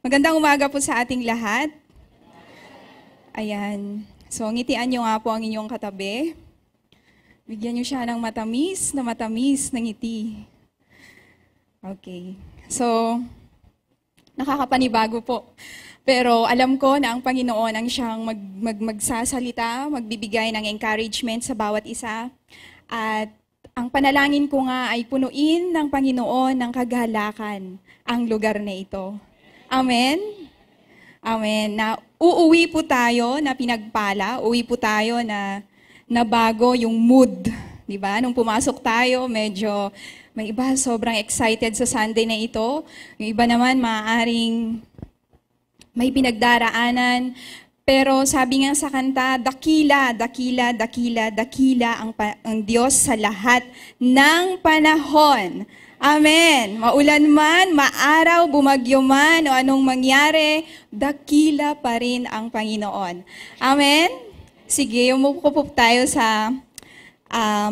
Magandang umaga po sa ating lahat. Ayan. So, ngitian nyo nga po ang inyong katabi. Bigyan nyo siya ng matamis na ngiti. Okay. So, nakakapanibago po. Pero alam ko na ang Panginoon ang siyang magsasalita, magbibigay ng encouragement sa bawat isa. At ang panalangin ko nga ay punuin ng Panginoon ng kagalakan ang lugar na ito. Amen? Amen. Na uuwi po tayo na pinagpala, uuwi po tayo na bago yung mood. Diba? Nung pumasok tayo, medyo may iba sobrang excited sa Sunday na ito. Yung iba naman maaaring may pinagdaraanan. Pero sabi nga sa kanta, dakila ang Diyos sa lahat ng panahon. Amen. Maulan man, maaraw, bumagyo man, o anong mangyari, dakila pa rin ang Panginoon. Amen? Sige, umupo po tayo sa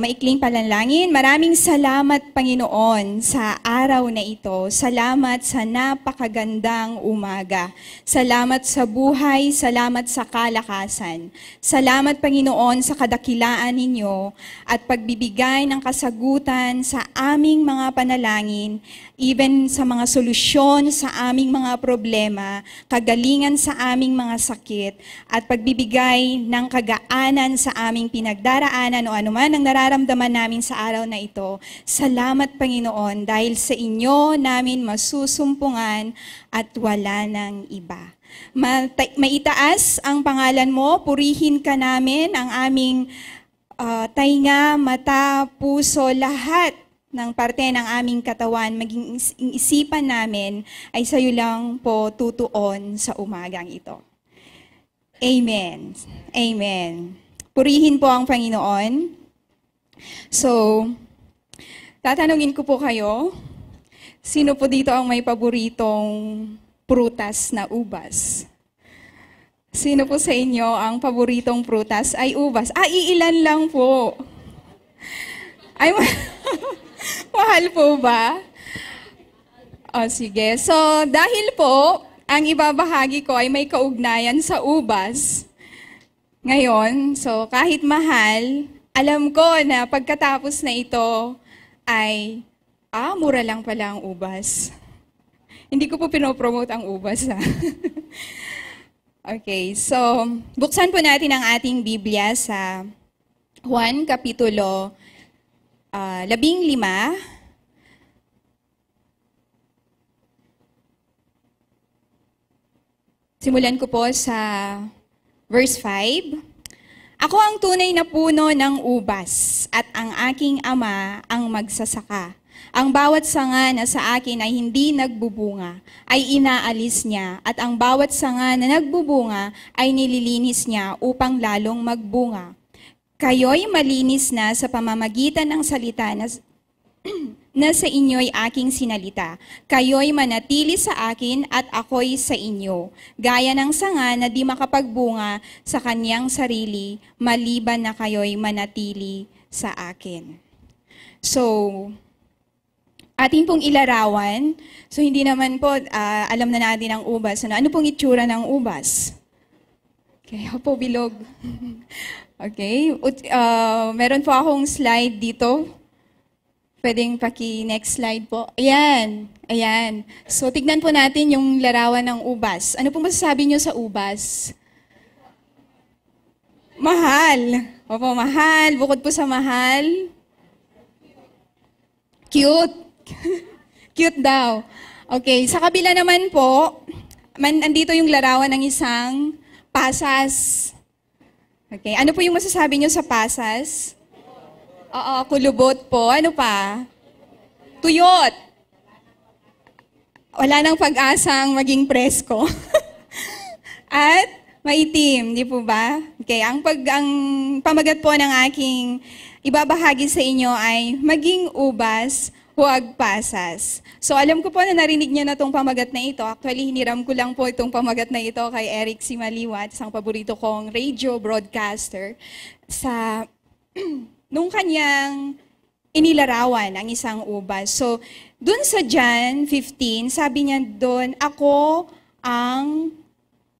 maikling panalangin. Maraming salamat, Panginoon, sa araw na ito. Salamat sa napakagandang umaga. Salamat sa buhay, salamat sa kalakasan. Salamat, Panginoon, sa kadakilaan ninyo at pagbibigay ng kasagutan sa aming mga panalangin, even sa mga solusyon sa aming mga problema, kagalingan sa aming mga sakit, at pagbibigay ng kagaanan sa aming pinagdaraanan o anuman ang nararamdaman namin sa araw na ito. Salamat, Panginoon, dahil sa inyo namin masusumpungan at wala ng iba. Maitaas ang pangalan mo, purihin ka namin ang aming tainga, mata, puso, lahat ng parte ng aming katawan, maging isipan namin ay sa iyo lang po tutuon sa umagang ito. Amen. Amen. Purihin po ang Panginoon. So, tatanungin ko po kayo, sino po dito ang may paboritong prutas na ubas? Sino po sa inyo ang paboritong prutas ay ubas? Iilan lang po. Ay, mahal po ba? O sige, so dahil po, ang ibabahagi ko ay may kaugnayan sa ubas. Ngayon, so kahit mahal, alam ko na pagkatapos na ito ay, mura lang pala ang ubas. Hindi ko po pinopromote ang ubas. Okay, so buksan po natin ang ating Biblia sa Juan Kapitulo 15. Simulan ko po sa verse 5. Ako ang tunay na puno ng ubas at ang aking ama ang magsasaka. Ang bawat sanga na sa akin ay hindi nagbubunga ay inaalis niya at ang bawat sanga na nagbubunga ay nililinis niya upang lalong magbunga. Kayo'y malinis na sa pamamagitan ng salita na sa inyo'y aking sinalita. Kayo'y manatili sa akin at ako'y sa inyo. Gaya ng sanga na di makapagbunga sa kanyang sarili, maliban na kayo'y manatili sa akin. So, ating pong ilarawan. So, hindi naman po, alam na natin ang ubas. Ano pong itsura ng ubas? Okay, po bilog. Okay, meron po akong slide dito. Pwedeng paki-next slide po. Ayan, ayan. So, tignan po natin yung larawan ng ubas. Ano pong masasabi nyo sa ubas? Mahal. Opo, mahal. Bukod po sa mahal, cute. Cute daw. Okay, sa kabila naman po, andito yung larawan ng isang pasas. Okay, ano po yung masasabi nyo sa pasas? Oo, kulubot po. Ano pa? Tuyot. Wala nang pag-asang maging presko. At maitim, di po ba? Okay, ang pamagat po ng aking ibabahagi sa inyo ay maging ubas, huwag pasas. So alam ko po na narinig niya na itong pamagat na ito. Actually, hiniram ko lang po itong pamagat na ito kay Eric Simaliwat, isang paborito kong radio broadcaster, sa nung kanyang inilarawan ang isang ubas. So, dun sa John 15, sabi niya doon, ako ang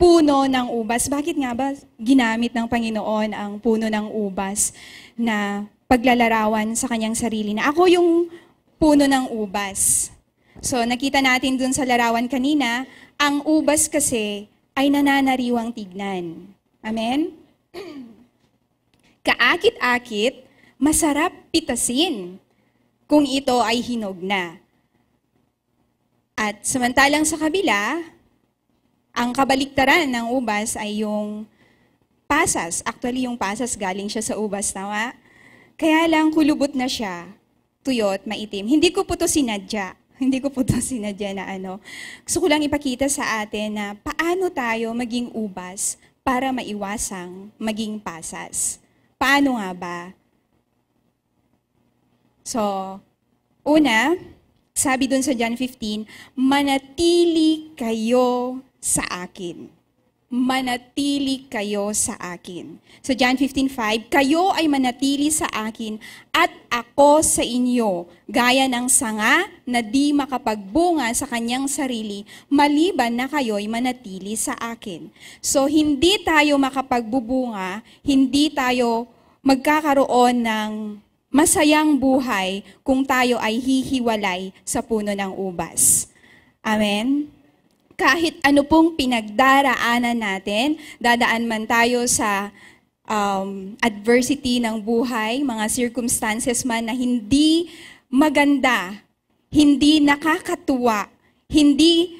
puno ng ubas. Bakit nga ba ginamit ng Panginoon ang puno ng ubas na paglalarawan sa kanyang sarili na ako yung puno ng ubas? So nakita natin dun sa larawan kanina, ang ubas kasi ay nananariwang tignan. Amen? Kaakit-akit, masarap pitasin kung ito ay hinog na. At samantalang sa kabila, ang kabaliktaran ng ubas ay yung pasas. Actually, yung pasas galing siya sa ubas, tama? Kaya lang kulubot na siya, tuyot, maitim. Hindi ko po to sinadya. Hindi ko po to sinadya na ano. Gusto ko lang ipakita sa atin na paano tayo maging ubas para maiwasang maging pasas. Paano nga ba? So, una, sabi dun sa John 15, manatili kayo sa akin. Manatili kayo sa akin. So John 15:5, kayo ay manatili sa akin at ako sa inyo, gaya ng sanga na di makapagbunga sa kanyang sarili, maliban na kayo'y manatili sa akin. So hindi tayo makapagbubunga, hindi tayo magkakaroon ng masayang buhay kung tayo ay hihiwalay sa puno ng ubas. Amen? Kahit ano pong pinagdaraanan natin, dadaan man tayo sa adversity ng buhay, mga circumstances man na hindi maganda, hindi nakakatuwa, hindi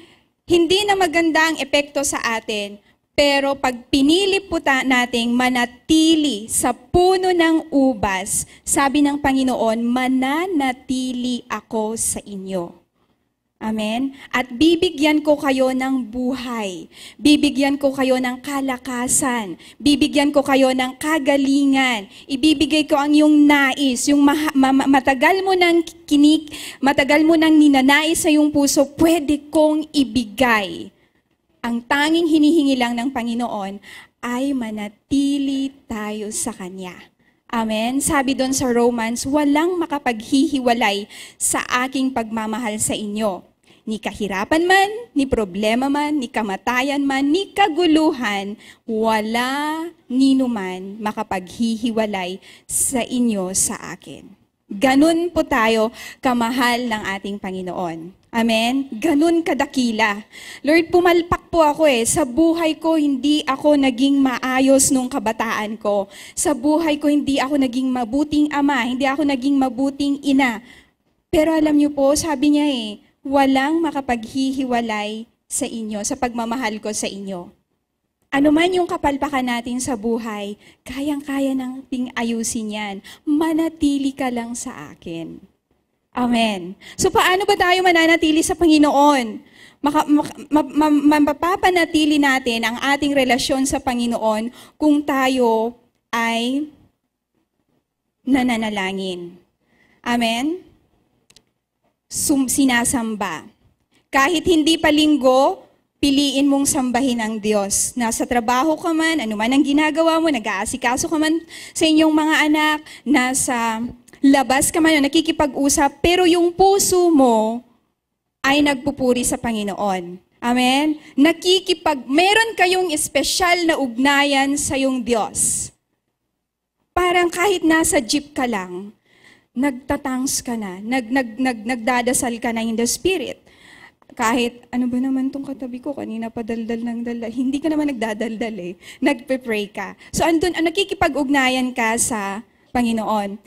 na maganda ang epekto sa atin, pero pag pinili po nating manatili sa puno ng ubas, sabi ng Panginoon, mananatili ako sa inyo. Amen? At bibigyan ko kayo ng buhay. Bibigyan ko kayo ng kalakasan. Bibigyan ko kayo ng kagalingan. Ibibigay ko ang iyong nais, yung matagal mo nang ninanais sa iyong puso, pwede kong ibigay. Ang tanging hinihingi lang ng Panginoon ay manatili tayo sa Kanya. Amen? Sabi doon sa Romans, walang makapaghihiwalay sa aking pagmamahal sa inyo. Ni kahirapan man, ni problema man, ni kamatayan man, ni kaguluhan, wala ninuman makapaghihiwalay sa inyo sa akin. Ganun po tayo kamahal ng ating Panginoon. Amen? Ganun kadakila. Lord, pumalpak po ako sa buhay ko, hindi ako naging maayos nung kabataan ko. Sa buhay ko, hindi ako naging mabuting ama, hindi ako naging mabuting ina. Pero alam niyo po, sabi niya walang makapaghihiwalay sa inyo, sa pagmamahal ko sa inyo. Ano man yung kapalpakan natin sa buhay, kayang-kaya nating ayusin yan. Manatili ka lang sa akin. Amen. So paano ba tayo mananatili sa Panginoon? Mapapanatili natin ang ating relasyon sa Panginoon kung tayo ay nananalangin. Amen? Sinasamba. Kahit hindi pa linggo, piliin mong sambahin ang Diyos. Nasa trabaho ka man, ano man ang ginagawa mo, nag-aasikaso ka man sa inyong mga anak, nasa labas ka man, nakikipag-usap, pero yung puso mo ay nagpupuri sa Panginoon. Amen? Meron kayong espesyal na ugnayan sa iyong Diyos. Parang kahit nasa jeep ka lang, nagtatangs ka na, nagdadasal ka na in the Spirit. Kahit, ano ba naman tong katabi ko, kanina pa daldal ng daldal, hindi ka naman nagdadaldal nagpe-pray ka. So, nakikipag-ugnayan ka sa Panginoon.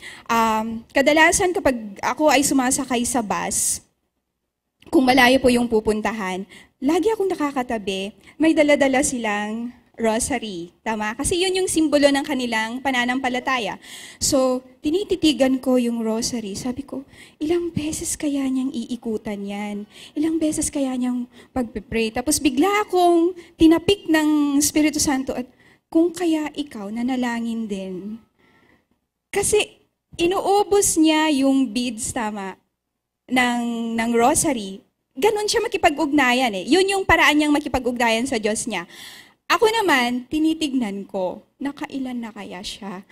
Kadalasan kapag ako ay sumasakay sa bus, kung malayo po yung pupuntahan, lagi akong nakakatabi, may dala-dala silang rosary. Tama? Kasi yun yung simbolo ng kanilang pananampalataya. So, tinititigan ko yung rosary. Sabi ko, ilang beses kaya niyang iikutan yan? Ilang beses kaya niyang pagpipray? Tapos bigla akong tinapik ng Espiritu Santo at kung kaya ikaw nanalangin din. Kasi inuubos niya yung beads, tama, ng rosary. Ganon siya makipag-ugnayan Yun yung paraan niyang makipag-ugnayan sa Diyos niya. Ako naman, tinitignan ko, nakailan na kaya siya?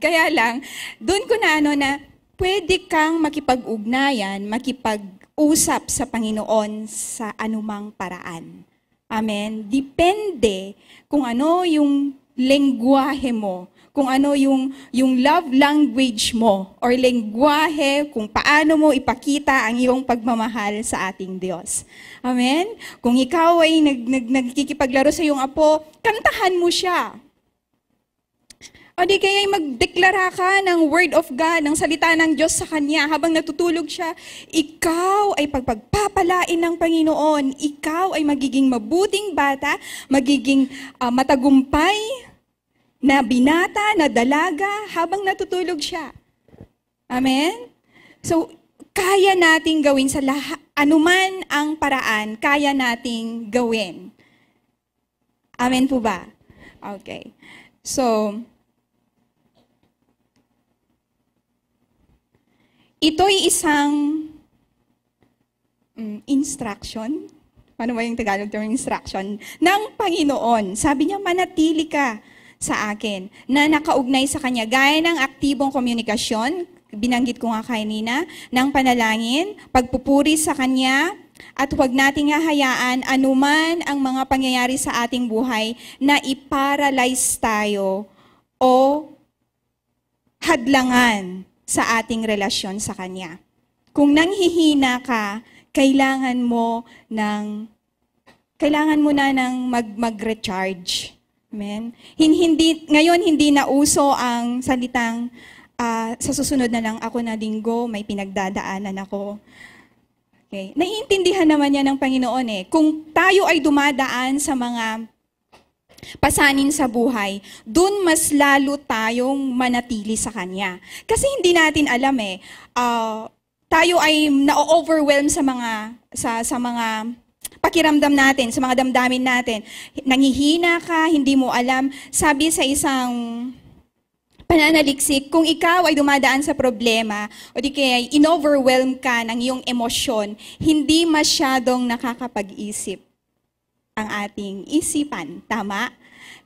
Kaya lang, doon ko na pwede kang makipag-ugnayan, makipag-usap sa Panginoon sa anumang paraan. Amen? Depende kung ano yung lengguwahe mo, kung ano yung love language mo, or lengguwahe kung paano mo ipakita ang iyong pagmamahal sa ating Diyos. Amen? Kung ikaw ay nagkikipaglaro sa iyong apo, kantahan mo siya. O di kaya magdeklara ka ng word of God, ng salita ng Diyos sa kanya habang natutulog siya. Ikaw ay pagpapalain ng Panginoon. Ikaw ay magiging mabuting bata, magiging matagumpay na binata, na dalaga habang natutulog siya. Amen? So, kaya nating gawin sa lahat, anuman ang paraan, kaya nating gawin. Amen po ba? Okay. So, ito'y isang instruction. Paano ba yung Tagalog term instruction? Ng Panginoon. Sabi niya, manatili ka sa akin na nakaugnay sa Kanya. Gaya ng aktibong komunikasyon, binanggit ko nga kanina, ng panalangin, pagpupuri sa Kanya, at huwag nating hahayaan anuman ang mga pangyayari sa ating buhay na iparalyze tayo o hadlangan sa ating relasyon sa Kanya. Kung nanghihina ka, kailangan mo na ng mag-recharge. Amen? Ngayon, hindi na uso ang salitang, sa susunod na lang ako na linggo, may pinagdadaanan ako. Okay. Naiintindihan naman yan ng Panginoon eh. Kung tayo ay dumadaan sa mga pasanin sa buhay, dun mas lalo tayong manatili sa Kanya. Kasi hindi natin alam eh, tayo ay na-overwhelm sa mga pakiramdam natin, sa mga damdamin natin. Nangihina ka, hindi mo alam. Sabi sa isang pananaliksik, kung ikaw ay dumadaan sa problema, o di kaya in-overwhelm ka ng iyong emosyon, hindi masyadong nakakapag-isip ang ating isipan. Tama?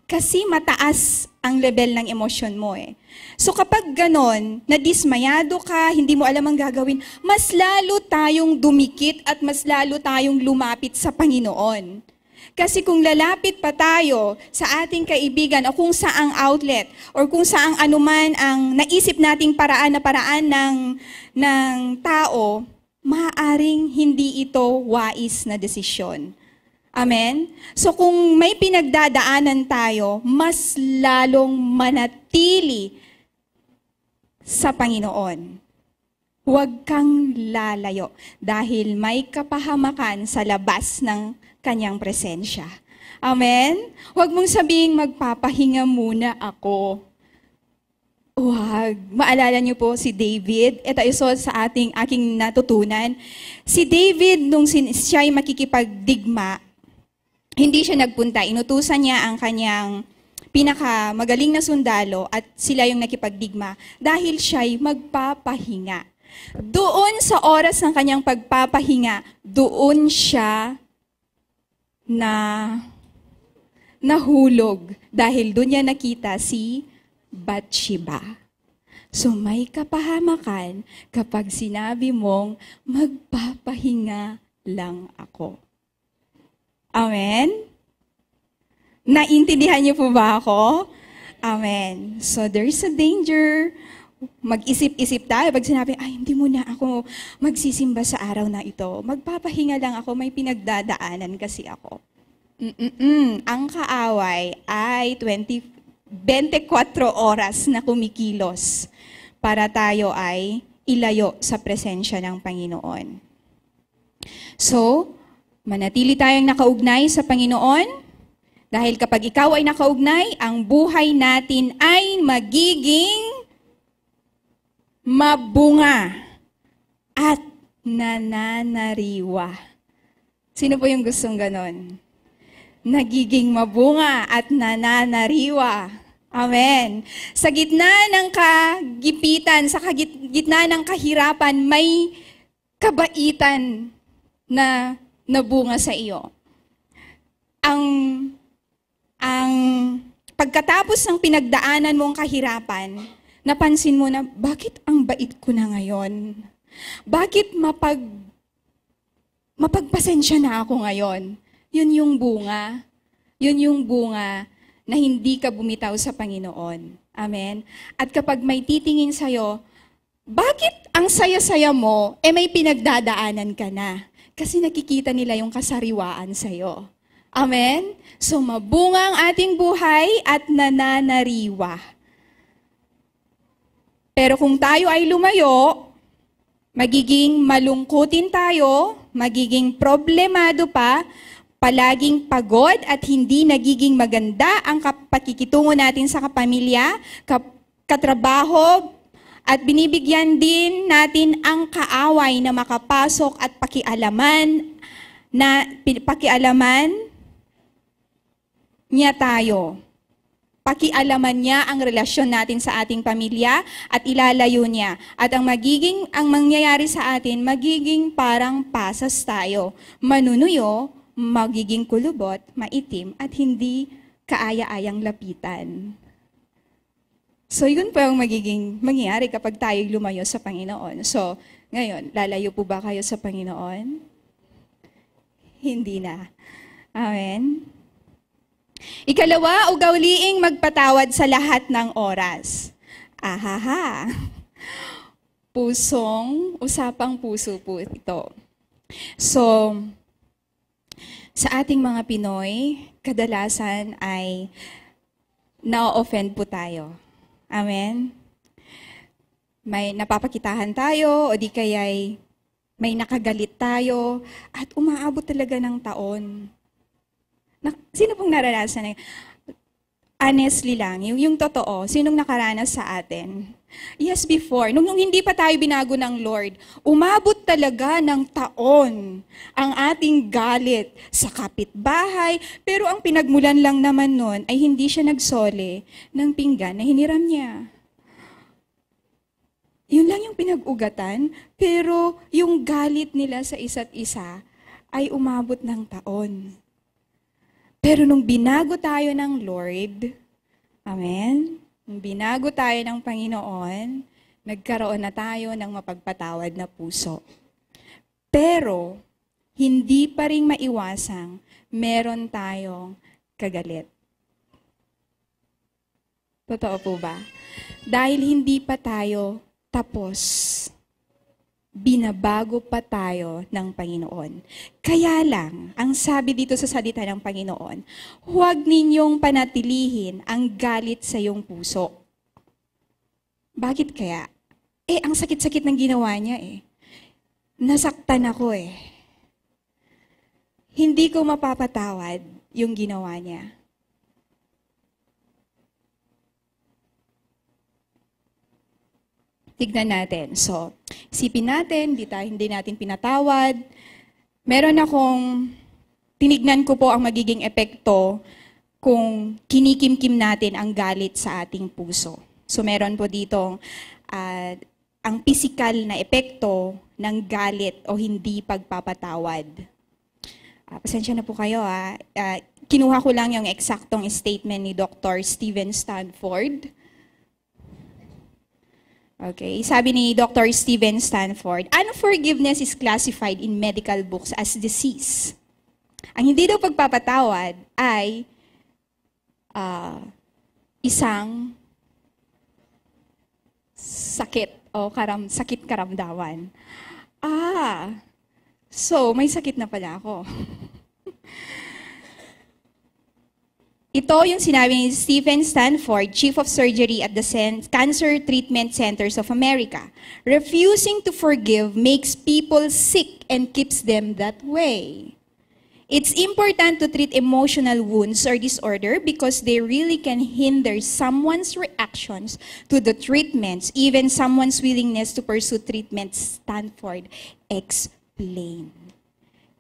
Kasi mataas ang level ng emosyon mo eh. So kapag ganon, nadismayado ka, hindi mo alam ang gagawin, mas lalo tayong dumikit at mas lalo tayong lumapit sa Panginoon. Kasi kung lalapit pa tayo sa ating kaibigan o kung saang outlet or kung saang anuman ang naisip nating paraan ng tao, maaaring hindi ito wais na desisyon. Amen? So kung may pinagdadaanan tayo, mas lalong manatili sa Panginoon. Huwag kang lalayo dahil may kapahamakan sa labas ng Kanyang presensya. Amen? Huwag mong sabihing magpapahinga muna ako. Huwag. Maalala niyo po si David. Ito iso sa aking natutunan. Si David, nung siya ay makikipagdigma, hindi siya nagpunta. Inutusan niya ang kanyang pinakamagaling na sundalo at sila yung nakipagdigma dahil siya'y magpapahinga. Doon sa oras ng kanyang pagpapahinga, doon siya nahulog dahil doon niya nakita si Bathsheba. So may kapahamakan kapag sinabi mong magpapahinga lang ako. Amen? Naintindihan niyo po ba ako? Amen. So there's a danger. Mag-isip-isip tayo pag sinabi, ay hindi muna ako magsisimba sa araw na ito. Magpapahinga lang ako, may pinagdadaanan kasi ako. Ang kaaway ay 24 oras na kumikilos para tayo ay ilayo sa presensya ng Panginoon. So, manatili tayong nakaugnay sa Panginoon dahil kapag ikaw ay nakaugnay, ang buhay natin ay magiging mabunga at nananariwa. Sino po yung gustong ganon? Nagiging mabunga at nananariwa. Amen. Sa gitna ng kagipitan, sa gitna ng kahirapan, may kabaitan na nabunga sa iyo. Ang pagkatapos ng pinagdaanan mong kahirapan, napansin mo na, bakit ang bait ko na ngayon? Bakit mapagpasensya na ako ngayon? yun yung bunga. Yun yung bunga na hindi ka bumitaw sa Panginoon. Amen? At kapag may titingin sa'yo, bakit ang saya-saya mo, may pinagdadaanan ka na? Kasi nakikita nila yung kasariwaan sa'yo. Amen? So mabunga ang ating buhay at nananariwa. Pero kung tayo ay lumayo, magiging malungkutin tayo, magiging problemado pa, palaging pagod at hindi nagiging maganda ang pakikitungo natin sa kapamilya, katrabaho, at binibigyan din natin ang kaaway na makapasok at pakialaman niya tayo. Pakialaman niya ang relasyon natin sa ating pamilya at ilalayo niya. At ang mangyayari sa atin, magiging parang pasas tayo. Manunuyo, magiging kulubot, maitim, at hindi kaaya-ayang lapitan. So, yun po ang magiging mangyayari kapag tayo lumayo sa Panginoon. So, ngayon, lalayo po ba kayo sa Panginoon? Hindi na. Amen? Ikalawa, ugaliing magpatawad sa lahat ng oras. Ahaha. Usapang puso po ito. So, sa ating mga Pinoy, kadalasan ay na-offend po tayo. Amen? May napapakitahan tayo, o di kaya'y may nakagalit tayo, at umaabot talaga ng taon. Sino pong naranasan? Honestly lang, yung totoo, sinong nakaranas sa atin? Yes, before. Nung hindi pa tayo binago ng Lord, umabot talaga ng taon ang ating galit sa kapitbahay, pero ang pinagmulan lang naman nun ay hindi siya nagsole ng pinggan na hiniram niya. Yun lang yung pinag-ugatan, pero yung galit nila sa isa't isa ay umabot ng taon. Pero nung binago tayo ng Lord, amen? Nung binago tayo ng Panginoon, nagkaroon na tayo ng mapagpatawad na puso. Pero, hindi pa rin maiwasang meron tayong kagalit. Totoo po ba? Dahil hindi pa tayo tapos, binabago pa tayo ng Panginoon. Kaya lang, ang sabi dito sa salita ng Panginoon, huwag ninyong panatilihin ang galit sa iyong puso. Bakit kaya? Ang sakit-sakit ng ginawa niya eh. Nasaktan ako eh. Hindi ko mapapatawad yung ginawa niya. Tignan natin. So, isipin natin, hindi natin pinatawad. Meron akong, tinignan ko po ang magiging epekto kung kinikimkim natin ang galit sa ating puso. So, meron po ditong ang pisikal na epekto ng galit o hindi pagpapatawad. Pasensya na po kayo kinuha ko lang yung eksaktong statement ni Dr. Steven Stanford. Okay, sabi ni Dr. Steven Stanford, unforgiveness is classified in medical books as disease. Ang hindi daw pagpapatawad ay isang sakit o sakit karamdaman. So may sakit na pala ako. Ito yung sinabi ni Stephen Stanford, Chief of Surgery at the Cancer Treatment Centers of America. Refusing to forgive makes people sick and keeps them that way. It's important to treat emotional wounds or disorder because they really can hinder someone's reactions to the treatments, even someone's willingness to pursue treatment, Stanford explained.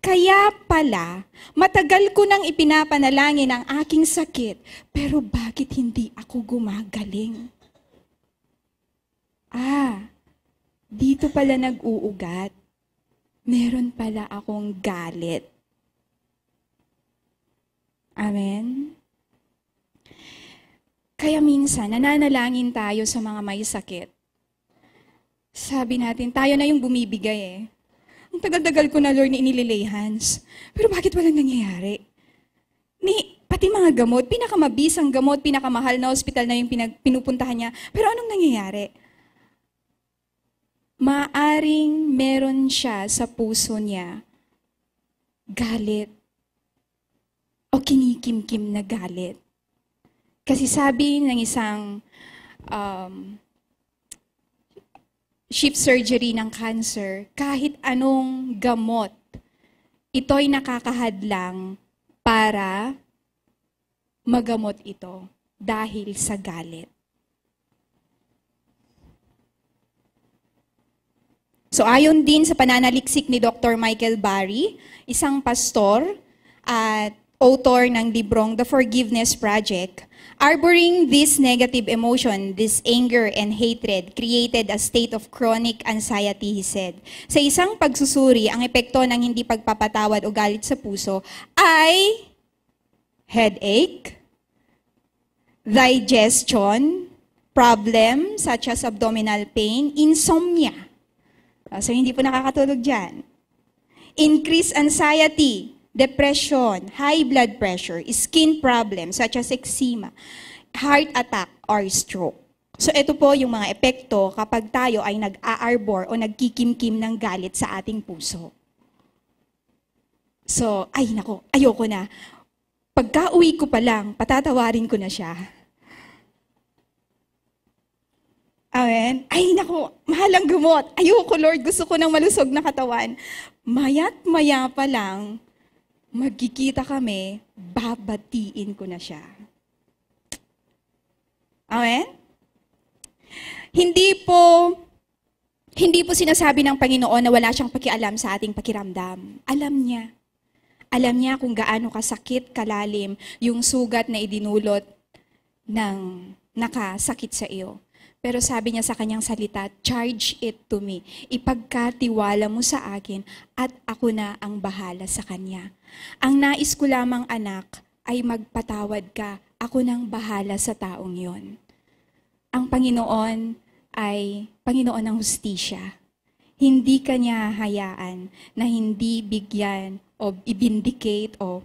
Kaya pala, matagal ko nang ipinapanalangin ang aking sakit, pero bakit hindi ako gumagaling? Dito pala nag-uugat. Meron pala akong galit. Amen? Kaya minsan, nananalangin tayo sa mga may sakit. Sabi natin, tayo na yung bumibigay eh. Ang tagal-tagal ko na, Lord, na inililay hands. Pero bakit walang nangyayari? Pati mga gamot, pinakamabisang gamot, pinakamahal na ospital na yung pinupuntahan niya. Pero anong nangyayari? Maaring meron siya sa puso niya galit o kinikimkim na galit. Kasi sabi ng isang shift surgery ng cancer, kahit anong gamot, ito'y nakakahadlang para magamot ito dahil sa galit. So ayon din sa pananaliksik ni Dr. Michael Barry, isang pastor at author ng librong The Forgiveness Project, harboring this negative emotion, this anger and hatred created a state of chronic anxiety, he said. Sa isang pagsusuri, ang epekto ng hindi pagpapatawad o galit sa puso ay headache, digestion, problem such as abdominal pain, insomnia. So hindi po nakakatulog dyan. Increased anxiety, depression, high blood pressure, skin problems such as eczema, heart attack, or stroke. So ito po yung mga epekto kapag tayo ay nag-aarbor o nagkikimkim ng galit sa ating puso. So, ayoko na. Pagka-uwi ko pa lang, patatawarin ko na siya. Amen? Mahalang gamot. Ayoko, Lord, gusto ko ng malusog na katawan. Maya't maya pa lang, magkikita kami, babatiin ko na siya. Amen? Hindi po sinasabi ng Panginoon na wala siyang pakialam sa ating pakiramdam. Alam niya. Alam niya kung gaano kasakit, kalalim yung sugat na idinulot ng nakasakit sa iyo. Pero sabi niya sa kanyang salita, charge it to me. Ipagkatiwala mo sa akin at ako na ang bahala sa kanya. Ang nais ko lamang, anak, ay magpatawad ka. Ako nang bahala sa taong yon. Ang Panginoon ay Panginoon ng hustisya. Hindi kanya hayaan na hindi bigyan o i-vindicate o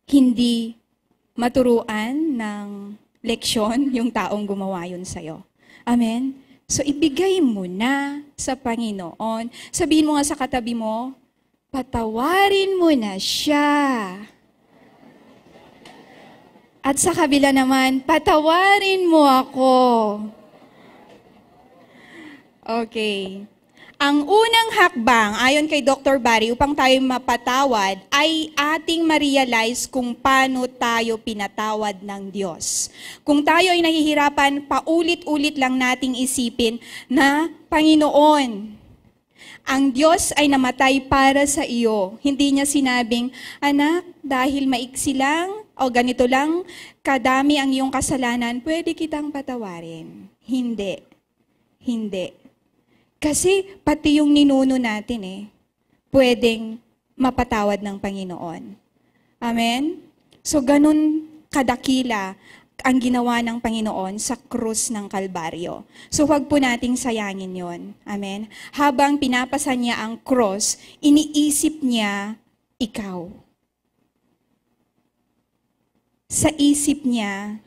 hindi maturuan ng leksyon yung taong gumawa yun sa'yo. Amen? So ibigay mo na sa Panginoon. Sabihin mo nga sa katabi mo, patawarin mo na siya. At sa kabila naman, patawarin mo ako. Okay. Ang unang hakbang, ayon kay Dr. Barry, upang tayo mapatawad, ay ating ma-realize kung paano tayo pinatawad ng Diyos. Kung tayo ay nahihirapan, paulit-ulit lang nating isipin na, Panginoon, ang Diyos ay namatay para sa iyo. Hindi niya sinabing, anak, dahil maiksi lang o ganito lang, kadami ang iyong kasalanan, pwede kitang patawarin. Hindi. Hindi. Kasi pati yung ninuno natin pwedeng mapatawad ng Panginoon. Amen? So ganun kadakila ang ginawa ng Panginoon sa krus ng Kalbaryo. So huwag po nating sayangin yon. Amen? Habang pinapasan niya ang krus, iniisip niya ikaw. Sa isip niya,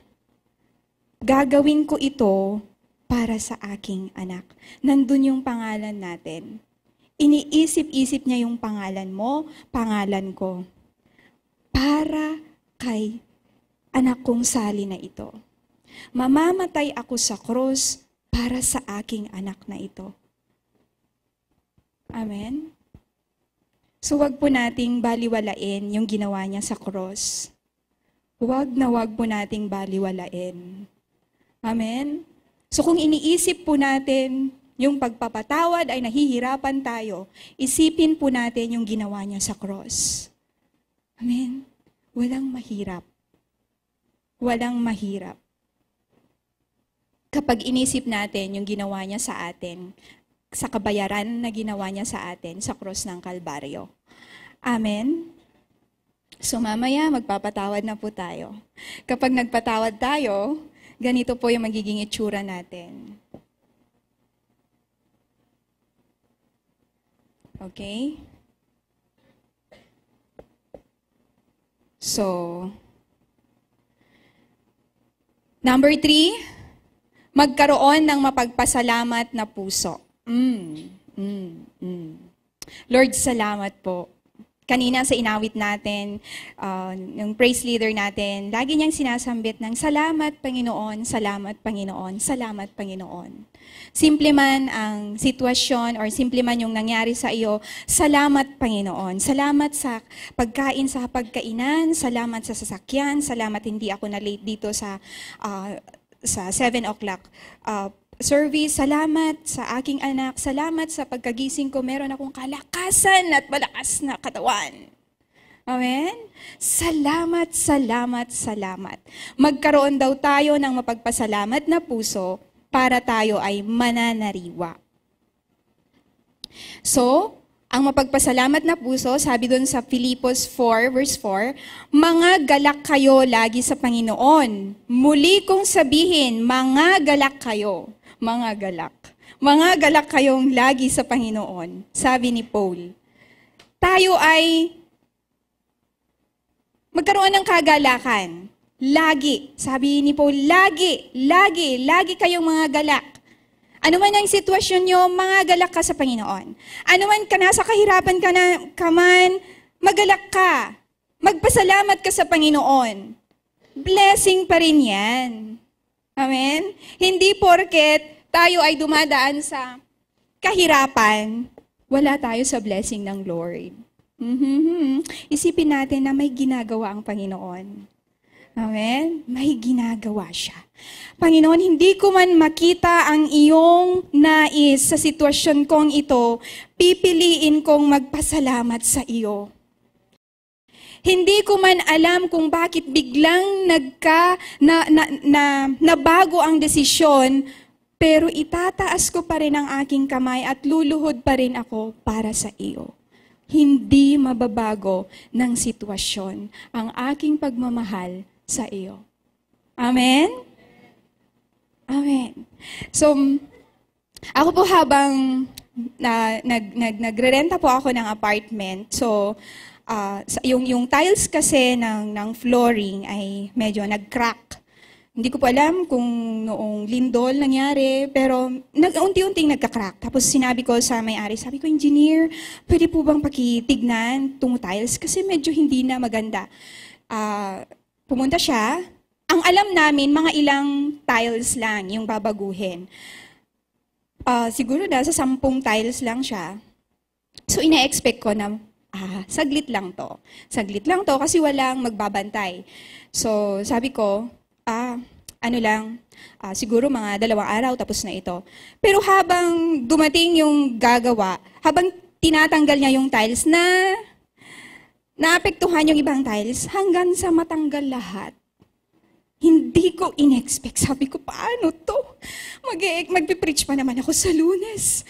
gagawin ko ito para sa aking anak. Nandun yung pangalan natin. Iniisip-isip niya yung pangalan mo, pangalan ko. Para kay anak kong Sally na ito. Mamamatay ako sa krus para sa aking anak na ito. Amen? So wag po nating baliwalain yung ginawa niya sa krus. Wag na wag po nating baliwalain. Amen? So kung iniisip po natin yung pagpapatawad ay nahihirapan tayo, isipin po natin yung ginawa niya sa cross. Amen? Walang mahirap. Walang mahirap. Kapag inisip natin yung ginawa niya sa atin, sa kabayaran na ginawa niya sa atin sa cross ng Kalbaryo. Amen? So mamaya magpapatawad na po tayo. Kapag nagpatawad tayo, ganito po yung magiging itsura natin. Okay? So, number 3, magkaroon ng mapagpasalamat na puso. Lord, salamat po. Kanina sa inawit natin, yung praise leader natin, lagi niyang sinasambit ng salamat Panginoon, salamat Panginoon, salamat Panginoon. Simple man ang sitwasyon or simple man yung nangyari sa iyo, salamat Panginoon. Salamat sa pagkain sa pagkainan, salamat sa sasakyan, salamat hindi ako na late dito sa 7 o'clock service, salamat sa aking anak, salamat sa pagkagising ko, meron akong kalakasan at malakas na katawan. Amen? Salamat, salamat, salamat. Magkaroon daw tayo ng mapagpasalamat na puso para tayo ay mananariwa. So, ang mapagpasalamat na puso, sabi doon sa Filipos 4, verse 4, mga galak kayo lagi sa Panginoon. Muli kong sabihin, mga galak kayo. Mga galak. Mga galak kayong lagi sa Panginoon. Sabi ni Paul. Tayo ay magkaroon ng kagalakan. Lagi. Sabi ni Paul, lagi kayong mga galak. Ano man ang sitwasyon nyo, mga galak ka sa Panginoon. Ano man ka nasa kahirapan ka man, magalak ka. Magpasalamat ka sa Panginoon. Blessing pa rin yan. Amen? Hindi porket tayo ay dumadaan sa kahirapan, wala tayo sa blessing ng Lord. Isipin natin na may ginagawa ang Panginoon. Amen? May ginagawa siya. Panginoon, hindi ko man makita ang iyong nais sa sitwasyon kong ito, pipiliin kong magpasalamat sa iyo. Hindi ko man alam kung bakit biglang nabago ang desisyon, pero itataas ko pa rin ang aking kamay at luluhod pa rin ako para sa iyo. Hindi mababago ng sitwasyon ang aking pagmamahal sa iyo. Amen? Amen. So, ako po habang nagrerenta po ako ng apartment, so, yung tiles kasi ng flooring ay medyo nag-crack. Hindi ko po alam kung noong lindol nangyari, pero unti-unting nagka-crack. Tapos sinabi ko sa may-ari, sabi ko, engineer, pwede po bang pakitignan itong tiles? Kasi medyo hindi na maganda. Pumunta siya. Ang alam namin, mga ilang tiles lang yung babaguhin. Siguro nasa 10 tiles lang siya. So ina-expect ko na, saglit lang to. Saglit lang to kasi walang magbabantay. So sabi ko, siguro mga 2 araw tapos na ito. Pero habang dumating yung gagawa, habang tinatanggal niya yung tiles naapektuhan yung ibang tiles hanggang sa matanggal lahat. Hindi ko in-expect. Sabi ko, paano to? Magpipreach pa naman ako sa Lunes.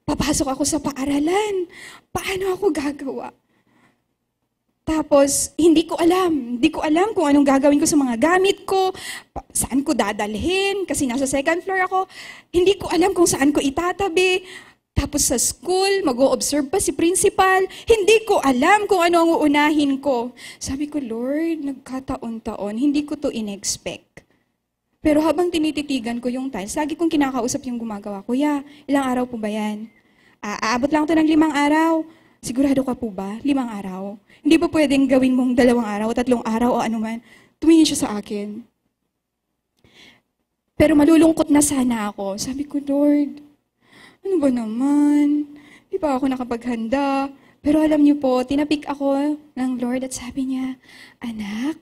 Papasok ako sa paaralan. Paano ako gagawa? Tapos, hindi ko alam kung anong gagawin ko sa mga gamit ko, saan ko dadalhin, kasi nasa 2nd floor ako. Hindi ko alam kung saan ko itatabi. Tapos sa school, mag-o-observe pa si principal. Hindi ko alam kung ano ang uunahin ko. Sabi ko, Lord, nagkataon-taon, hindi ko to in-expect. Pero habang tinititigan ko yung tiles, lagi kong kinakausap yung gumagawa. Kuya, ilang araw po ba yan? Aabot lang to ng 5 araw. Sigurado ka po ba? 5 araw? Hindi ba pwedeng gawin mong 2 araw, 3 araw o ano man? Tumingin siya sa akin. Pero malulungkot na sana ako. Sabi ko, Lord, ano ba naman? Di ba ako nakapaghanda? Pero alam niyo po, tinapik ako ng Lord at sabi niya, anak,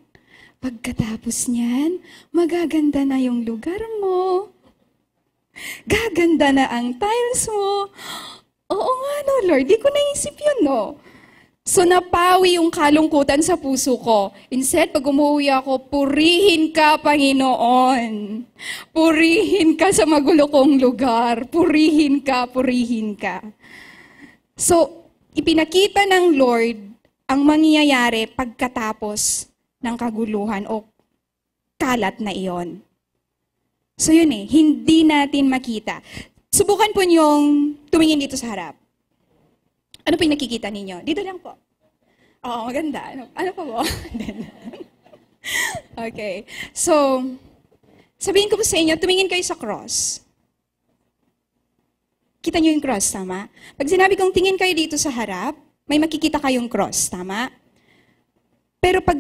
pagkatapos niyan, magaganda na yung lugar mo. Gaganda na ang tiles mo. Oo nga no, Lord, di ko naisip yun, no? So napawi yung kalungkutan sa puso ko. Instead, pag umuwi ako, purihin ka, Panginoon. Purihin ka sa magulo kong lugar. Purihin ka, purihin ka. So, ipinakita ng Lord ang mangyayari pagkatapos ng kaguluhan o kalat na iyon. So yun hindi natin makita. Subukan po niyong tumingin dito sa harap. Ano po yung nakikita ninyo? Dito lang po. Oo, maganda. Ano pa po? Okay. So, sabihin ko po sa inyo, tumingin kayo sa cross. Kita niyo yung cross, tama? Pag sinabi kong tingin kayo dito sa harap, may makikita kayong cross, tama? Pero pag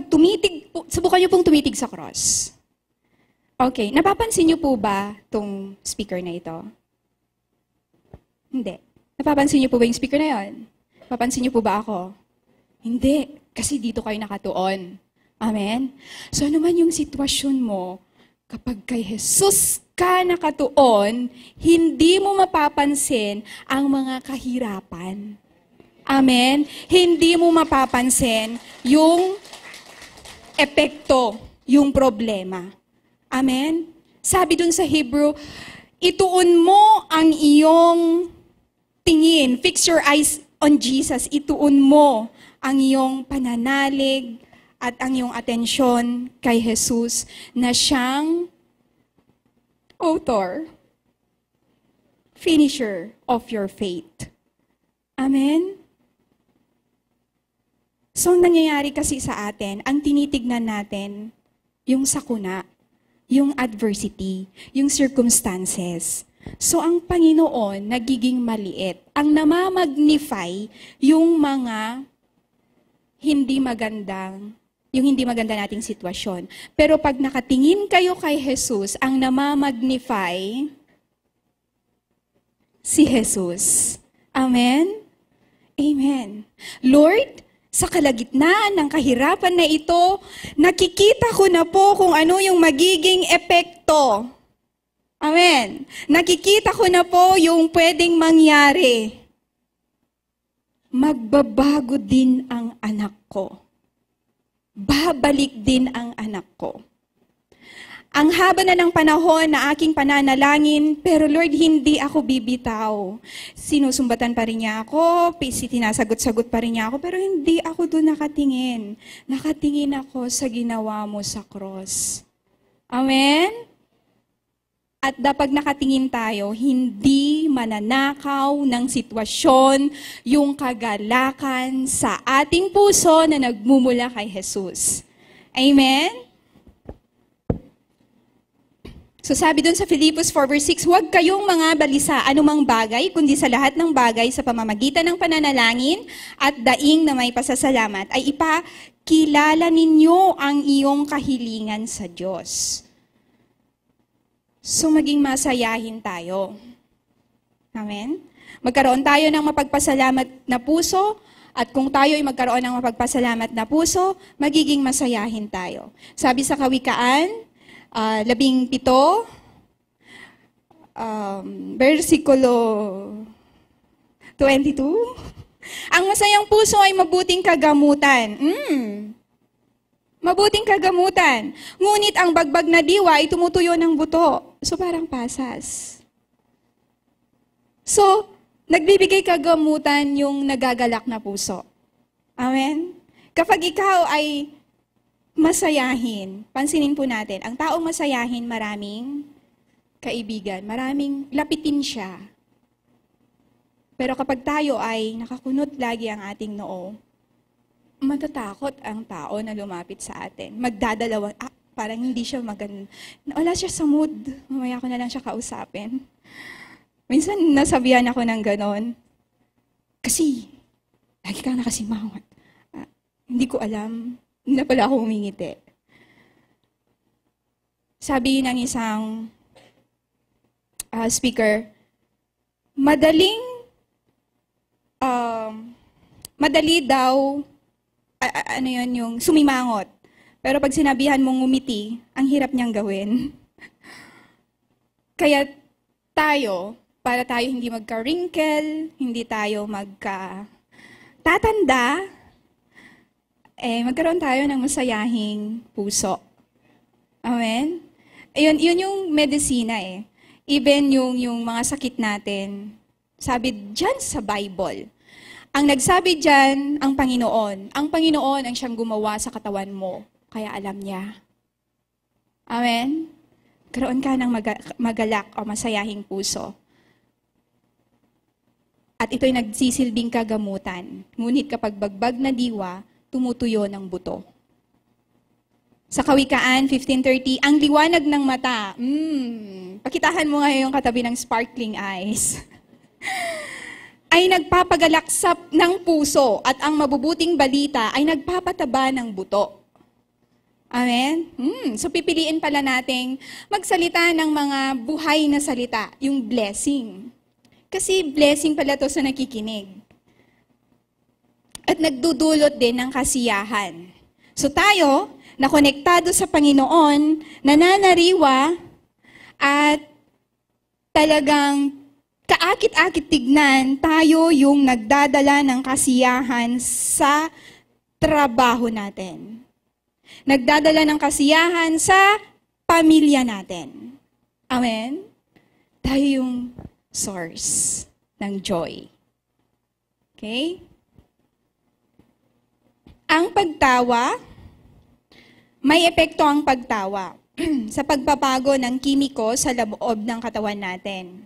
subukan niyo pong tumitig sa cross. Okay, napapansin niyo po ba itong speaker na ito? Hindi. Napapansin niyo po ba yung speaker na yon? Napapansin niyo po ba ako? Hindi, kasi dito kayo nakatuon. Amen? So ano man yung sitwasyon mo, kapag kay Jesus ka nakatuon, hindi mo mapapansin ang mga kahirapan. Amen? Hindi mo mapapansin yung epekto, yung problema. Amen? Sabi dun sa Hebrew, ituon mo ang iyong tingin, fix your eyes on Jesus, ituon mo ang iyong pananalig at ang iyong atensyon kay Jesus na siyang author, finisher of your faith. Amen? So, ang nangyayari kasi sa atin, ang tinitignan natin, yung sakuna, yung adversity, yung circumstances. So, ang Panginoon nagiging maliit. Ang namamagnify yung mga hindi maganda nating sitwasyon. Pero pag nakatingin kayo kay Jesus, ang namamagnify si Jesus. Amen? Amen. Lord, sa kalagitnaan ng kahirapan na ito, nakikita ko na po kung ano yung magiging epekto. Amen. Nakikita ko na po yung pwedeng mangyari. Magbabago din ang anak ko. Babalik din ang anak ko. Ang haba na ng panahon na aking pananalangin, pero Lord, hindi ako bibitaw. Sinusumbatan pa rin niya ako, tinasagot-sagot pa rin niya ako, pero hindi ako doon nakatingin. Nakatingin ako sa ginawa mo sa cross. Amen? At dapat nakatingin tayo, hindi mananakaw ng sitwasyon yung kagalakan sa ating puso na nagmumula kay Jesus. Amen? So sabi dun sa Philippians 4 verse 6, huwag kayong mga balisa anumang bagay, kundi sa lahat ng bagay sa pamamagitan ng pananalangin at daing na may pasasalamat, ay ipakilala ninyo ang iyong kahilingan sa Diyos. So maging masayahin tayo. Amen? Magkaroon tayo ng mapagpasalamat na puso, at kung tayo ay magkaroon ng mapagpasalamat na puso, magiging masayahin tayo. Sabi sa Kawikaan, 17, versikulo 22. Ang masayang puso ay mabuting kagamutan. Mabuting kagamutan. Ngunit ang bagbag na diwa ay tumutuyo ng buto. So parang pasas. So, nagbibigay kagamutan yung nagagalak na puso. Amen? Kapag ikaw ay masayahin, pansinin po natin, ang taong masayahin, maraming kaibigan, maraming lapitin siya. Pero kapag tayo ay nakakunot lagi ang ating noo, matatakot ang tao na lumapit sa atin. Magdadalawan, parang hindi siya maganda. Wala siya sa mood, mamaya ko na lang siya kausapin. Minsan nasabihan ako ng ganon. Kasi, lagi kang nakasimangot. Hindi ko alam na pala ako humingiti. Sabi ng isang speaker, madali daw, yung sumimangot. Pero pag sinabihan mong ngumiti, ang hirap niyang gawin. Kaya tayo, para tayo hindi magka-wrinkle, hindi tayo magka-tatanda, magkaroon tayo ng masayahing puso. Amen? Yun yung medisina Even yung mga sakit natin, sabi dyan sa Bible, ang nagsabi dyan, ang Panginoon. Ang Panginoon ang siyang gumawa sa katawan mo, kaya alam niya. Amen? Karoon ka ng magalak o masayahing puso. at ito'y nagsisilbing kagamutan. Ngunit kapag bagbag na diwa, tumutuyo ng buto. Sa Kawikaan 15:30, ang liwanag ng mata. Pakitahan mo ngayon yung katabi ng sparkling eyes. Ay nagpapagalaksap ng puso at ang mabubuting balita ay nagpapataba ng buto. Amen? So pipiliin pala nating magsalita ng mga buhay na salita, yung blessing. Kasi blessing pala to sa nakikinig. At nagdudulot din ng kasiyahan. So tayo, na konektado sa Panginoon, nananariwa at talagang kaakit-akit tignan, tayo yung nagdadala ng kasiyahan sa trabaho natin. Nagdadala ng kasiyahan sa pamilya natin. Amen? Tayo yung source ng joy. Okay? Ang pagtawa, may epekto ang pagtawa sa pagbabago ng kimiko sa loob ng katawan natin.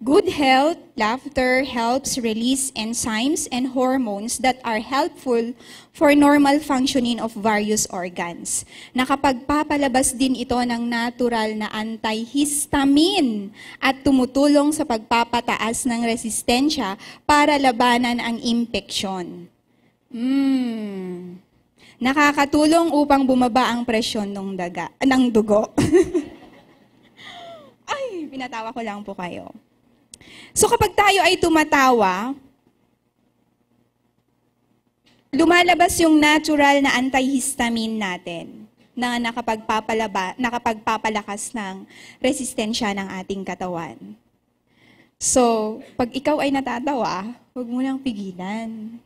Good health, laughter helps release enzymes and hormones that are helpful for normal functioning of various organs. Nakapagpapalabas din ito ng natural na antihistamine at tumutulong sa pagpapataas ng resistensya para labanan ang impeksyon. Nakakatulong upang bumaba ang presyon ng dugo. Ay, pinatawa ko lang po kayo. So kapag tayo ay tumatawa, lumalabas yung natural na antihistamine natin na nakapagpapalakas ng resistensya ng ating katawan. So, pag ikaw ay natatawa, huwag mo nang pigilan.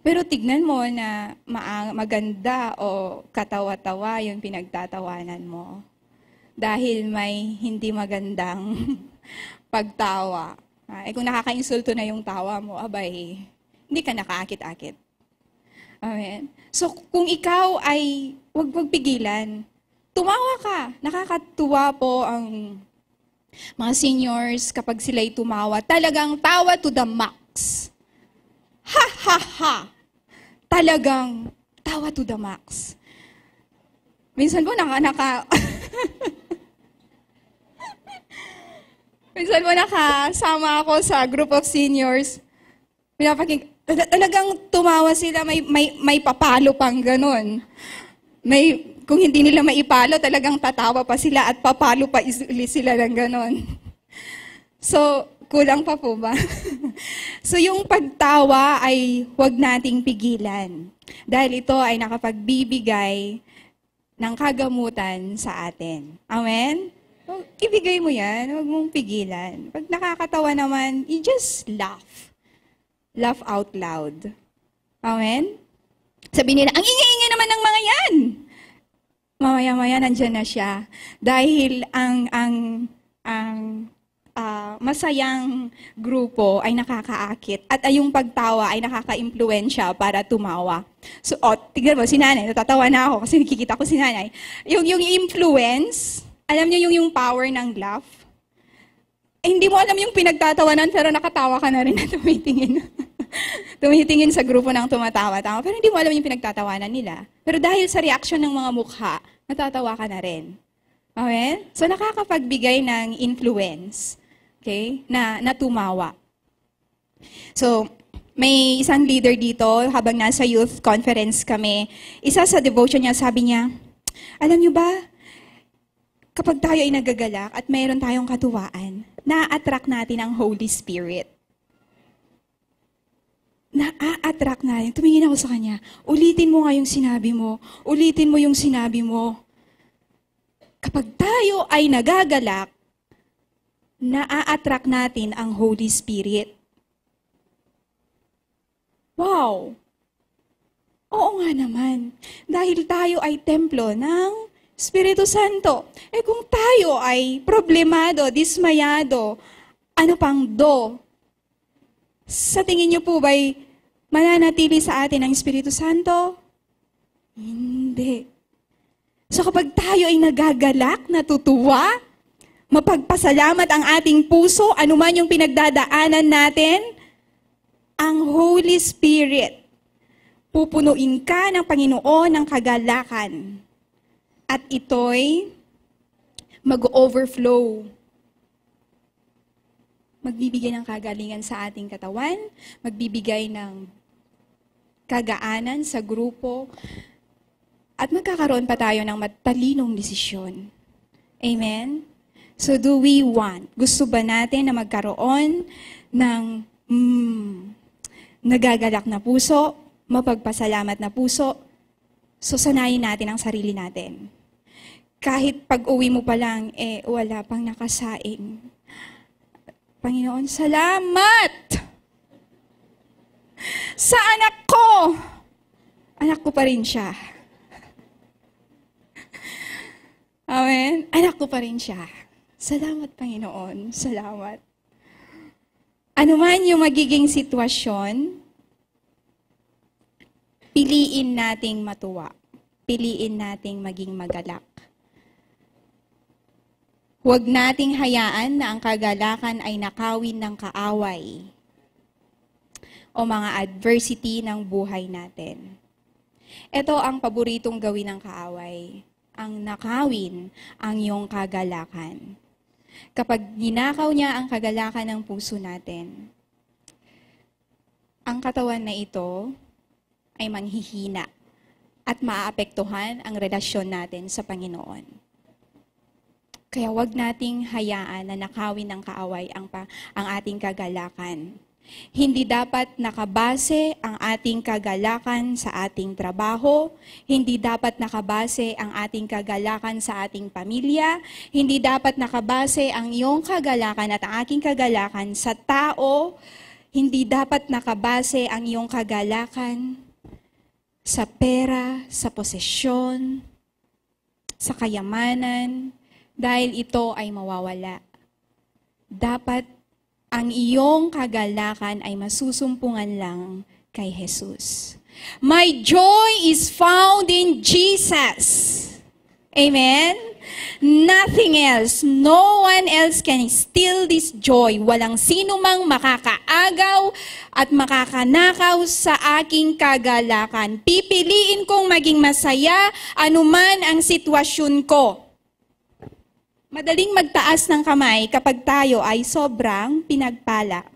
Pero tignan mo na maganda o katawa-tawa yung pinagtatawanan mo. Dahil may hindi magandang pagtawa. Kung nakaka-insulto na yung tawa mo, abay, hindi ka nakaakit-akit. Amen? So, kung ikaw ay huwag pigilan, tumawa ka. Nakakatuwa po ang mga seniors kapag sila'y tumawa. Talagang tawa to the max. Ha, ha, ha! Talagang tawa to the max. Minsan po Minsan mo nakasama ako sa group of seniors. Talagang tumawa sila, may papalo pang ganun. Kung hindi nila maipalo, talagang tatawa pa sila at papalo pa sila ng ganun. So, kulang pa po ba? So, yung pagtawa ay huwag nating pigilan. Dahil ito ay nakapagbibigay ng kagamutan sa atin. Amen? Ibigay mo yan, huwag mong pigilan. Pag nakakatawa naman, you just laugh. Laugh out loud. Amen? Sabi nila, ang ingay-ingay naman ng mga yan. Mamaya-maya, nandyan na siya. Dahil ang masayang grupo ay nakakaakit at yung pagtawa ay nakaka-impluwensya para tumawa. So, tignan mo, si nanay, natatawa na ako kasi nakikita ko si nanay. Yung influence, alam niyo yung power ng laugh? Hindi mo alam yung pinagtatawanan pero nakatawa ka na rin na tumitingin. Tumitingin sa grupo ng tumatawa-tawa pero hindi mo alam yung pinagtatawanan nila. Pero dahil sa reaction ng mga mukha, natatawa ka na rin. Amen? So nakakapagbigay ng influence, okay, na tumawa. So, may isang leader dito, habang nasa youth conference kami, isa sa devotion niya, sabi niya, alam niyo ba, kapag tayo ay nagagalak at mayroon tayong katuwaan, na-attract natin ang Holy Spirit. Na-attract natin. Tumingin ako sa kanya, ulitin mo nga yung sinabi mo. Ulitin mo yung sinabi mo. Kapag tayo ay nagagalak, na-attract natin ang Holy Spirit. Wow! Oo nga naman. Dahil tayo ay templo ng Espiritu Santo. Kung tayo ay problemado, dismayado, ano pang sa tingin niyo po ba'y mananatili sa atin ang Espiritu Santo? Hindi. So kapag tayo ay nagagalak, natutuwa, mapagpasalamat ang ating puso, anuman yung pinagdadaanan natin, ang Holy Spirit, pupunuin ka ng Panginoon ng kagalakan. At ito'y mag-overflow. Magbibigay ng kagalingan sa ating katawan, magbibigay ng kagaanan sa grupo, at magkakaroon pa tayo ng matalinong desisyon. Amen? So do we want? Gusto ba natin na magkaroon ng nagagalak na puso, mapagpasalamat na puso? So sanayin natin ang sarili natin. Kahit pag-uwi mo pa lang, wala pang nakasaing. Panginoon, salamat! Sa anak ko! Anak ko pa rin siya. Amen? Anak ko pa rin siya. Salamat, Panginoon. Salamat. Ano man yung magiging sitwasyon, piliin nating matuwa. Piliin nating maging magalak. Huwag nating hayaan na ang kagalakan ay nakawin ng kaaway o mga adversity ng buhay natin. Ito ang paboritong gawin ng kaaway, ang nakawin ang iyong kagalakan. Kapag ginakaw niya ang kagalakan ng puso natin, ang katawan na ito ay manghihina at maaapektuhan ang relasyon natin sa Panginoon. Kaya wag nating hayaan na nakawin ng kaaway ang ating kagalakan. Hindi dapat nakabase ang ating kagalakan sa ating trabaho, hindi dapat nakabase ang ating kagalakan sa ating pamilya, hindi dapat nakabase ang iyong kagalakan at ang aking kagalakan sa tao, hindi dapat nakabase ang iyong kagalakan sa pera, sa posesyon, sa kayamanan, dahil ito ay mawawala. Dapat ang iyong kagalakan ay masusumpungan lang kay Jesus. My joy is found in Jesus. Amen? Nothing else, no one else can steal this joy. Walang sino mang makakaagaw at makakanakaw sa aking kagalakan. Pipiliin kong maging masaya anuman ang sitwasyon ko. Madaling magtaas ng kamay kapag tayo ay sobrang pinagpala.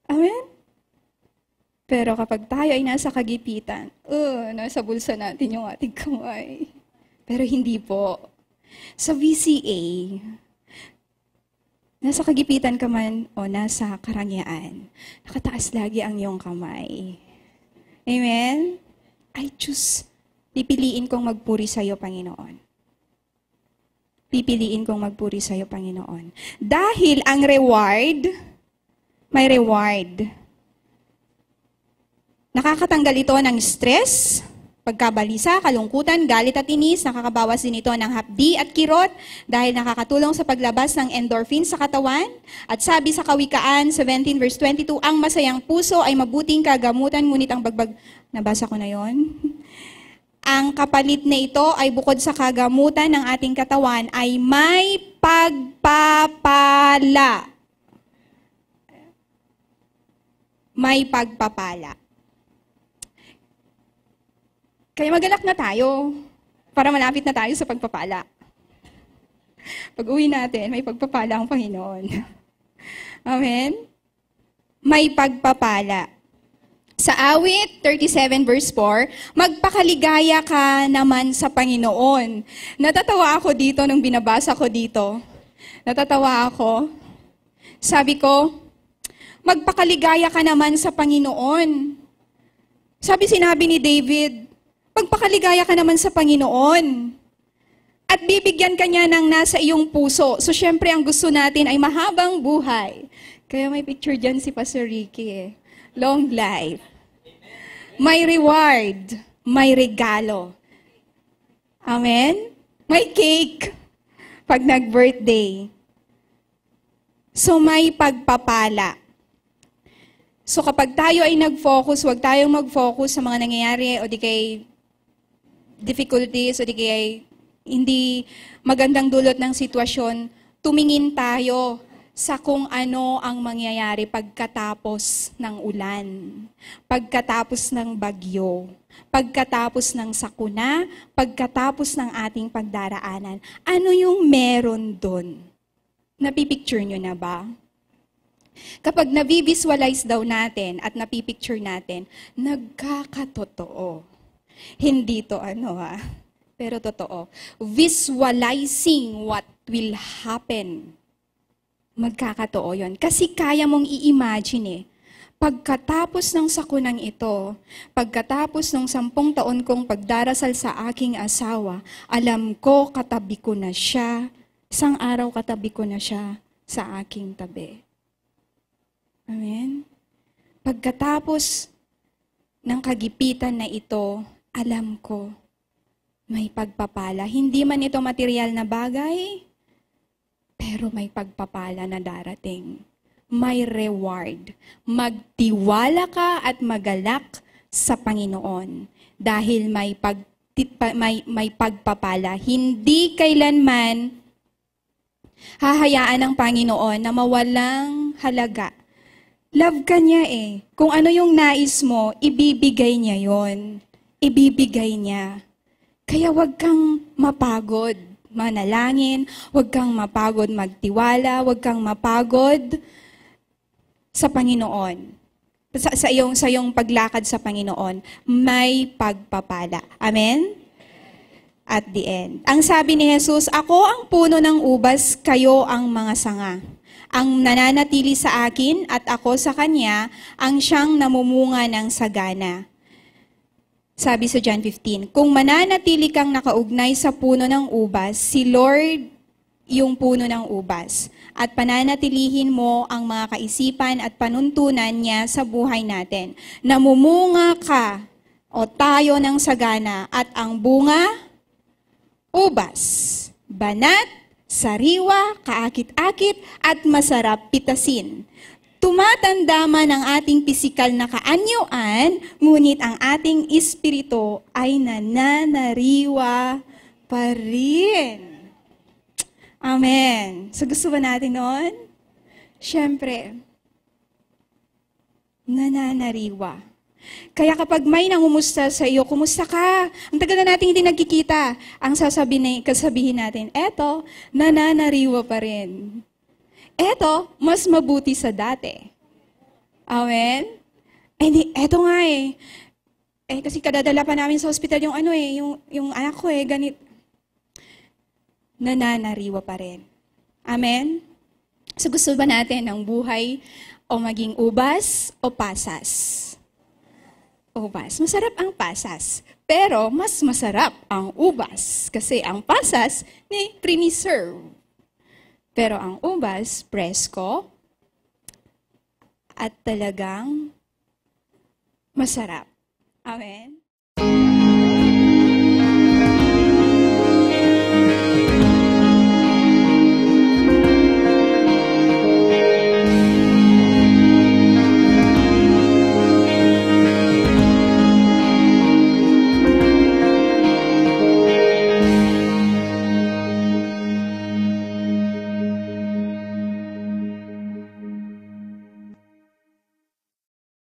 Amen? Pero kapag tayo ay nasa kagipitan, nasa bulsa natin yung ating kamay. Pero hindi po. Sa VCA, nasa kagipitan ka man o nasa karangyaan, nakataas lagi ang iyong kamay. Amen? I choose. Pipiliin kong magpuri sa iyo, Panginoon. Pipiliin kong magpuri sa iyo, Panginoon. Dahil ang reward, may reward. Nakakatanggal ito ng stress, pagkabalisa, kalungkutan, galit at inis. Nakakabawas din ito ng hapdi at kirot dahil nakakatulong sa paglabas ng endorphins sa katawan. At sabi sa Kawikaan 17 verse 22, ang masayang puso ay mabuting kagamutan, ngunit ang nabasa ko na yon. Ang kapalit na ito ay bukod sa kagamutan ng ating katawan ay may pagpapala. May pagpapala. Kaya magalak na tayo para malapit na tayo sa pagpapala. Pag uwi natin, may pagpapala ang Panginoon. Amen? May pagpapala. Sa awit 37 verse 4, magpakaligaya ka naman sa Panginoon. Natatawa ako dito nung binabasa ko dito. Natatawa ako. Sabi ko, magpakaligaya ka naman sa Panginoon. Sinabi ni David, magpakaligaya ka naman sa Panginoon. At bibigyan ka niya ng nasa iyong puso. So syempre ang gusto natin ay mahabang buhay. Kaya may picture dyan si Pastor Ricky Long life. May reward. May regalo. Amen? May cake pag nag-birthday. So may pagpapala. So kapag tayo ay nag-focus, huwag tayong mag-focus sa mga nangyayari o di kay difficulties o di kay hindi magandang dulot ng sitwasyon, tumingin tayo sa kung ano ang mangyayari pagkatapos ng ulan, pagkatapos ng bagyo, pagkatapos ng sakuna, pagkatapos ng ating pagdaraanan. Ano yung meron doon? Napipicture nyo na ba? Kapag nabivisualize daw natin at napipicture natin, nagkakatotoo. Hindi to pero totoo. Visualizing what will happen. Magkakatotoo yun. Kasi kaya mong i-imagine pagkatapos ng sakunang ito, pagkatapos ng 10 taon kong pagdarasal sa aking asawa, alam ko katabi ko na siya, isang araw katabi ko na siya sa aking tabi. Amen? Pagkatapos ng kagipitan na ito, alam ko, may pagpapala. Hindi man ito material na bagay, pero may pagpapala na darating. May reward. Magtiwala ka at magalak sa Panginoon dahil may pagpapala. Hindi kailanman hahayaan ng Panginoon na mawalang halaga. Love ka niya Kung ano yung nais mo, ibibigay niya yon. Ibibigay niya. Kaya wag kang mapagod manalangin, wag kang mapagod magtiwala, wag kang mapagod sa Panginoon. Sa iyong paglakad sa Panginoon, may pagpapala. Amen? At the end. Ang sabi ni Jesus, ako ang puno ng ubas, kayo ang mga sanga. Ang nananatili sa akin at ako sa kanya, ang siyang namumunga ng sagana. Sabi sa John 15, kung mananatili kang nakaugnay sa puno ng ubas, si Lord yung puno ng ubas, at pananatilihin mo ang mga kaisipan at panuntunan niya sa buhay natin. Namumunga ka o tayo ng sagana at ang bunga, ubas, banat, sariwa, kaakit-akit, at masarap pitasin. Tumatanda man ang ating pisikal na kaanyuan, ngunit ang ating espiritu ay nananariwa pa rin. Amen. So gusto ba natin noon? Siyempre, nananariwa. Kaya kapag may nangumusta sa iyo, kumusta ka? Ang tagal na natin hindi nagkikita. Ang kasabihin natin, eto, nananariwa pa rin. Eto, mas mabuti sa dati. Amen? Eto nga kasi kadadala pa namin sa ospital yung yung anak ko ganit. Nananariwa pa rin. Amen? So gusto ba natin ng buhay o maging ubas o pasas? Ubas. Masarap ang pasas. Pero mas masarap ang ubas. Kasi ang pasas ni preserve. Pero ang ubas, presko at talagang masarap. Amen?